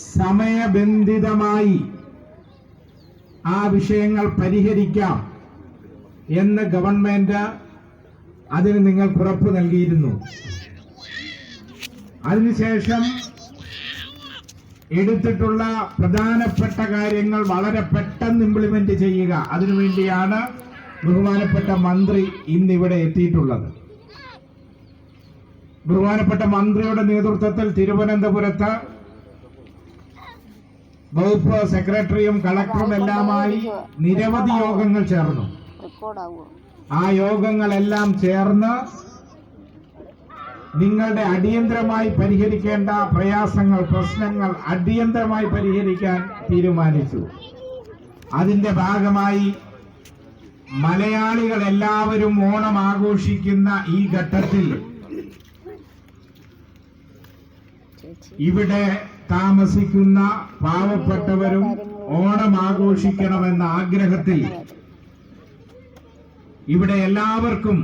സമയബന്ധിതമായി ആ വിഷയങ്ങൾ പരിഹരിക്കാം എന്ന് ഗവൺമെന്റ് അതിന് നിങ്ങൾക്ക് ഉറപ്പ് നൽകിയിരുന്നു. അതിനുശേഷം എടുത്തിട്ടുള്ള പ്രധാനപ്പെട്ട കാര്യങ്ങൾ വളരെ പെട്ടെന്ന് ഇംപ്ലിമെന്റ് ചെയ്യുക, അതിനുവേണ്ടിയാണ് ബഹുമാനപ്പെട്ട മന്ത്രി ഇന്നിവിടെ എത്തിയിട്ടുള്ളത്. ബഹുമാനപ്പെട്ട മന്ത്രിയുടെ നേതൃത്വത്തിൽ തിരുവനന്തപുരത്ത് വകുപ്പ് സെക്രട്ടറിയും കളക്ടറും എല്ലാമായി നിരവധി യോഗങ്ങൾ ചേർന്നു. ആ യോഗങ്ങളെല്ലാം ചേർന്ന് നിങ്ങളുടെ അടിയന്തരമായി പരിഹരിക്കേണ്ട പ്രശ്നങ്ങൾ അടിയന്തരമായി പരിഹരിക്കാൻ തീരുമാനിച്ചു. അതിന്റെ ഭാഗമായി മലയാളികൾ എല്ലാവരും ഓണം ആഘോഷിക്കുന്ന ഈ ഘട്ടത്തിൽ ഇവിടെ താമസിക്കുന്ന പാവപ്പെട്ടവരും ഓണം ആഘോഷിക്കണമെന്ന ആഗ്രഹത്തിൽ ഇവിടെ എല്ലാവർക്കും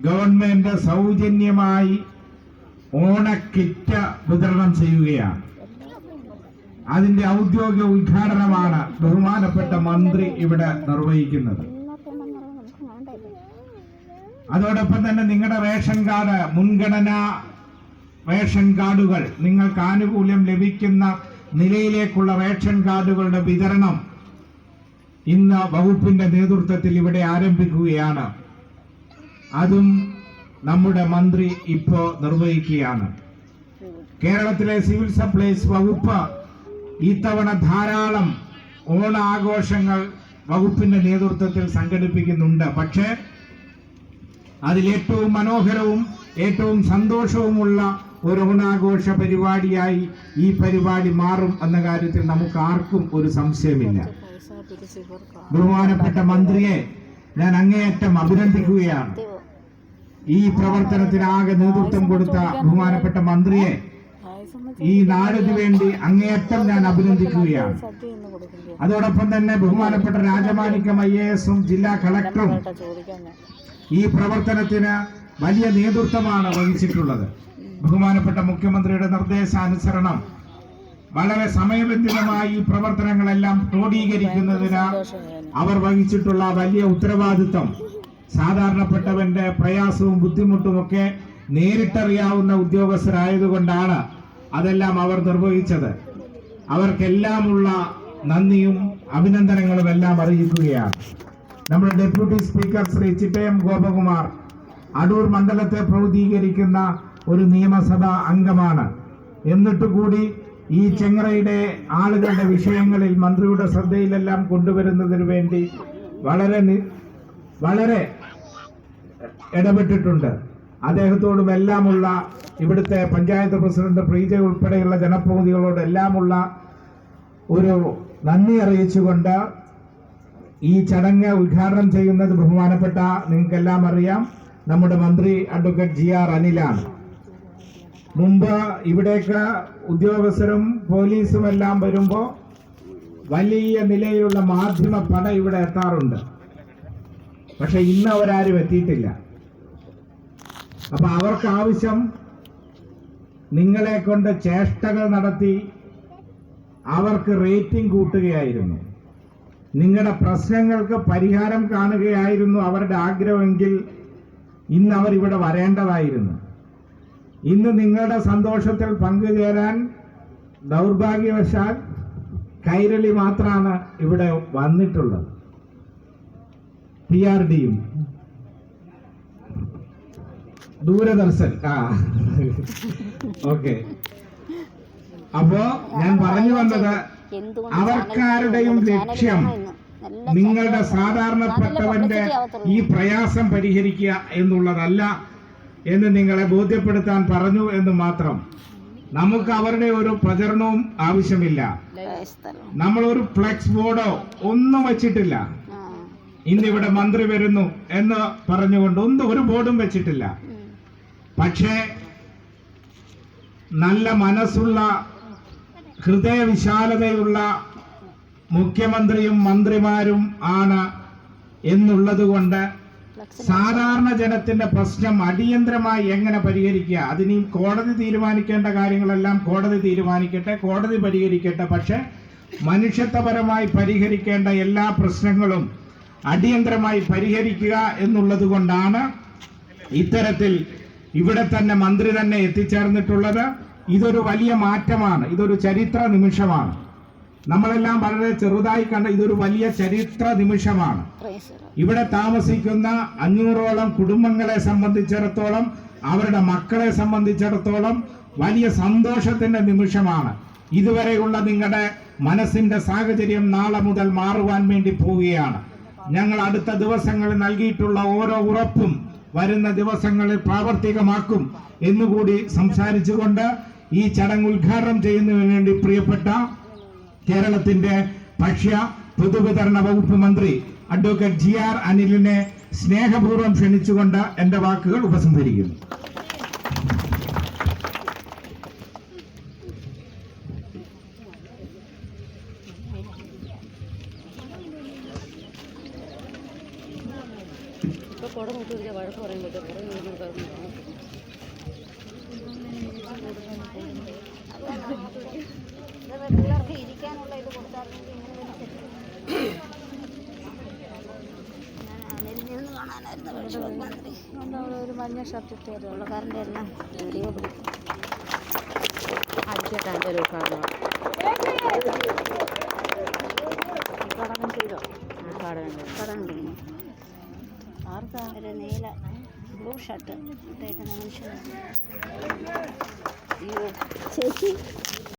ഗവൺമെന്റ് സൗജന്യമായി ഓണക്കിറ്റ് വിതരണം ചെയ്യുകയാണ്. അതിന്റെ ഔദ്യോഗിക ഉദ്ഘാടനമാണ് ബഹുമാനപ്പെട്ട മന്ത്രി ഇവിടെ നിർവഹിക്കുന്നത്. അതോടൊപ്പം തന്നെ നിങ്ങളുടെ റേഷൻ കാർഡ്, മുൻഗണനാ റേഷൻ കാർഡുകൾ, നിങ്ങൾക്ക് ആനുകൂല്യം ലഭിക്കുന്ന നിലയിലേക്കുള്ള റേഷൻ കാർഡുകളുടെ വിതരണം ഇന്ന് വകുപ്പിന്റെ നേതൃത്വത്തിൽ ഇവിടെ ആരംഭിക്കുകയാണ്. അതും നമ്മുടെ മന്ത്രി ഇപ്പോ നിർവഹിക്കുകയാണ്. കേരളത്തിലെ സിവിൽ സപ്ലൈസ് വകുപ്പ് ഇത്തവണ ധാരാളം ഓണാഘോഷങ്ങൾ വകുപ്പിന്റെ നേതൃത്വത്തിൽ സംഘടിപ്പിക്കുന്നുണ്ട്. പക്ഷേ അതിലേറ്റവും മനോഹരവും ഏറ്റവും സന്തോഷവുമുള്ള ഒരു ഓണാഘോഷ പരിപാടിയായി ഈ പരിപാടി മാറും എന്ന കാര്യത്തിൽ നമുക്ക് ആർക്കും ഒരു സംശയമില്ല. ബഹുമാനപ്പെട്ട മന്ത്രിയെ ഞാൻ അങ്ങേയറ്റം അഭിനന്ദിക്കുകയാണ്. ഈ പ്രവർത്തനത്തിനാകെ നേതൃത്വം കൊടുത്ത ബഹുമാനപ്പെട്ട മന്ത്രിയെ ഈ നാടിന് വേണ്ടി അങ്ങേയറ്റം ഞാൻ അഭിനന്ദിക്കുകയാണ്. അതോടൊപ്പം തന്നെ ബഹുമാനപ്പെട്ട രാജമാണിക്യം IAS ജില്ലാ കളക്ടറും ഈ പ്രവർത്തനത്തിന് വലിയ നേതൃത്വമാണ് വഹിച്ചിട്ടുള്ളത്. ബഹുമാനപ്പെട്ട മുഖ്യമന്ത്രിയുടെ നിർദ്ദേശാനുസരണം വളരെ സമയബന്ധിതമായി ഈ പ്രവർത്തനങ്ങളെല്ലാം ക്രോഡീകരിക്കുന്നതിന് അവർ വഹിച്ചിട്ടുള്ള വലിയ ഉത്തരവാദിത്വം, സാധാരണപ്പെട്ടവന്റെ പ്രയാസവും ബുദ്ധിമുട്ടുമൊക്കെ നേരിട്ടറിയാവുന്ന ഉദ്യോഗസ്ഥരായതുകൊണ്ടാണ് അതെല്ലാം അവർ നിർവഹിച്ചത്. അവർക്കെല്ലാമുള്ള നന്ദിയും അഭിനന്ദനങ്ങളും എല്ലാം അറിയിക്കുകയാണ്. നമ്മുടെ ഡെപ്യൂട്ടി സ്പീക്കർ ശ്രീ ചിറ്റയം ഗോപകുമാർ അടൂർ മണ്ഡലത്തെ പ്രതിനിധീകരിക്കുന്ന ഒരു നിയമസഭാ അംഗമാണ്. എന്നിട്ട് കൂടി ഈ ചെങ്ങറയുടെ ആളുകളുടെ വിഷയങ്ങളിൽ മന്ത്രിയുടെ ശ്രദ്ധയിലെല്ലാം കൊണ്ടുവരുന്നതിന് വേണ്ടി വളരെ ഇടപെട്ടിട്ടുണ്ട്. അദ്ദേഹത്തോടും എല്ലാമുള്ള ഇവിടുത്തെ പഞ്ചായത്ത് പ്രസിഡന്റ് പ്രീജ ഉൾപ്പെടെയുള്ള ജനപ്രതിനിധികളോടെല്ലാമുള്ള ഒരു നന്ദി അറിയിച്ചുകൊണ്ട് ഈ ചടങ്ങ് ഉദ്ഘാടനം ചെയ്യുന്നത് ബഹുമാനപ്പെട്ട, നിങ്ങൾക്കെല്ലാം അറിയാം, നമ്മുടെ മന്ത്രി അഡ്വക്കേറ്റ് GR അനിലാണ്. മുമ്പ് ഇവിടേക്ക് ഉദ്യോഗസ്ഥരും പോലീസും എല്ലാം വരുമ്പോൾ വലിയ നിലയിലുള്ള മാധ്യമ പട ഇവിടെ എത്താറുണ്ട്. പക്ഷെ ഇന്ന് അവരാരും എത്തിയിട്ടില്ല. അപ്പൊ അവർക്ക് ആവശ്യം നിങ്ങളെ കൊണ്ട് ചേഷ്ടകൾ നടത്തി അവർക്ക് റേറ്റിംഗ് കൂട്ടുകയായിരുന്നു. നിങ്ങളുടെ പ്രശ്നങ്ങൾക്ക് പരിഹാരം കാണുകയായിരുന്നു അവരുടെ ആഗ്രഹമെങ്കിൽ ഇന്ന് അവർ ഇവിടെ വരേണ്ടതായിരുന്നു. ഇന്ന് നിങ്ങളുടെ സന്തോഷത്തിൽ പങ്കുചേരാൻ ദൗർഭാഗ്യവശാൽ കൈരളി മാത്രമാണ് ഇവിടെ വന്നിട്ടുള്ളത്. PRDയും ദൂരദർശൻ. ഓക്കെ. അപ്പോ ഞാൻ പറഞ്ഞു വന്നത്, അവർക്കാരുടെയും ലക്ഷ്യം നിങ്ങളുടെ സാധാരണപ്പെട്ടവന്റെ ഈ പ്രയാസം പരിഹരിക്കുക എന്നുള്ളതല്ല എന്ന് നിങ്ങളെ ബോധ്യപ്പെടുത്താൻ പറഞ്ഞു എന്ന് മാത്രം. നമുക്ക് അവരുടെ ഒരു പ്രചരണവും ആവശ്യമില്ല. നമ്മളൊരു ഫ്ലെക്സ് ബോർഡോ ഒന്നും വെച്ചിട്ടില്ല. ഇന്നിവിടെ മന്ത്രി വരുന്നു എന്ന് പറഞ്ഞുകൊണ്ട് ഒരു ബോർഡും വെച്ചിട്ടില്ല. പക്ഷേ നല്ല മനസ്സുള്ള, ഹൃദയവിശാലതയുള്ള മുഖ്യമന്ത്രിയും മന്ത്രിമാരും ആണ് എന്നുള്ളത് കൊണ്ട് സാധാരണ ജനത്തിന്റെ പ്രശ്നം അടിയന്തരമായി എങ്ങനെ പരിഹരിക്കുക, അതിനി കോടതി തീരുമാനിക്കേണ്ട കാര്യങ്ങളെല്ലാം കോടതി തീരുമാനിക്കട്ടെ, കോടതി പരിഹരിക്കട്ടെ. പക്ഷെ മനുഷ്യത്വപരമായി പരിഹരിക്കേണ്ട എല്ലാ പ്രശ്നങ്ങളും അടിയന്തരമായി പരിഹരിക്കുക എന്നുള്ളത് കൊണ്ടാണ് ഇത്തരത്തിൽ ഇവിടെ തന്നെ മന്ത്രി തന്നെ എത്തിച്ചേർന്നിട്ടുള്ളത്. ഇതൊരു വലിയ മാറ്റമാണ്, ഇതൊരു ചരിത്ര നിമിഷമാണ്. നമ്മളെല്ലാം വളരെ ചെറുതായി കണ്ട ഇതൊരു വലിയ ചരിത്ര നിമിഷമാണ്. ഇവിടെ താമസിക്കുന്ന 500ഓളം കുടുംബങ്ങളെ സംബന്ധിച്ചിടത്തോളം, അവരുടെ മക്കളെ സംബന്ധിച്ചിടത്തോളം വലിയ സന്തോഷത്തിന്റെ നിമിഷമാണ്. ഇതുവരെയുള്ള നിങ്ങളുടെ മനസ്സിന്റെ സാഹചര്യം നാളെ മുതൽ മാറുവാൻ വേണ്ടി പോവുകയാണ്. ഞങ്ങൾ അടുത്ത ദിവസങ്ങളിൽ നൽകിയിട്ടുള്ള ഓരോ ഉറപ്പും വരുന്ന ദിവസങ്ങളിൽ പ്രാവർത്തികമാക്കും എന്നുകൂടി സംസാരിച്ചുകൊണ്ട് ഈ ചടങ്ങ് ഉദ്ഘാടനം ചെയ്യുന്നതിന് വേണ്ടി പ്രിയപ്പെട്ട കേരളത്തിന്റെ ഭക്ഷ്യ പൊതുവിതരണ വകുപ്പ് മന്ത്രി അഡ്വക്കേറ്റ് GR അനിലിനെ സ്നേഹപൂർവ്വം ക്ഷണിച്ചുകൊണ്ട് എന്റെ വാക്കുകൾ ഉപസംഹരിക്കുന്നു. ഇരിക്കാനുള്ള ഇത് കൊടുത്തായിരുന്നെങ്കിൽ ഒരു മഞ്ഞ ഷർട്ട് ഇട്ടുള്ള കാരൻ്റെ എല്ലാം വീഡിയോ പിടിക്കും. ഉദ്ഘാടനം ചെയ്തോ? ഉദ്ഘാടനം കഴിഞ്ഞു. ആർക്കാ ഒരു നീല ബ്ലൂ ഷർട്ട് ഇട്ടേക്കുന്ന മനുഷ്യനാണ് ചേച്ചി.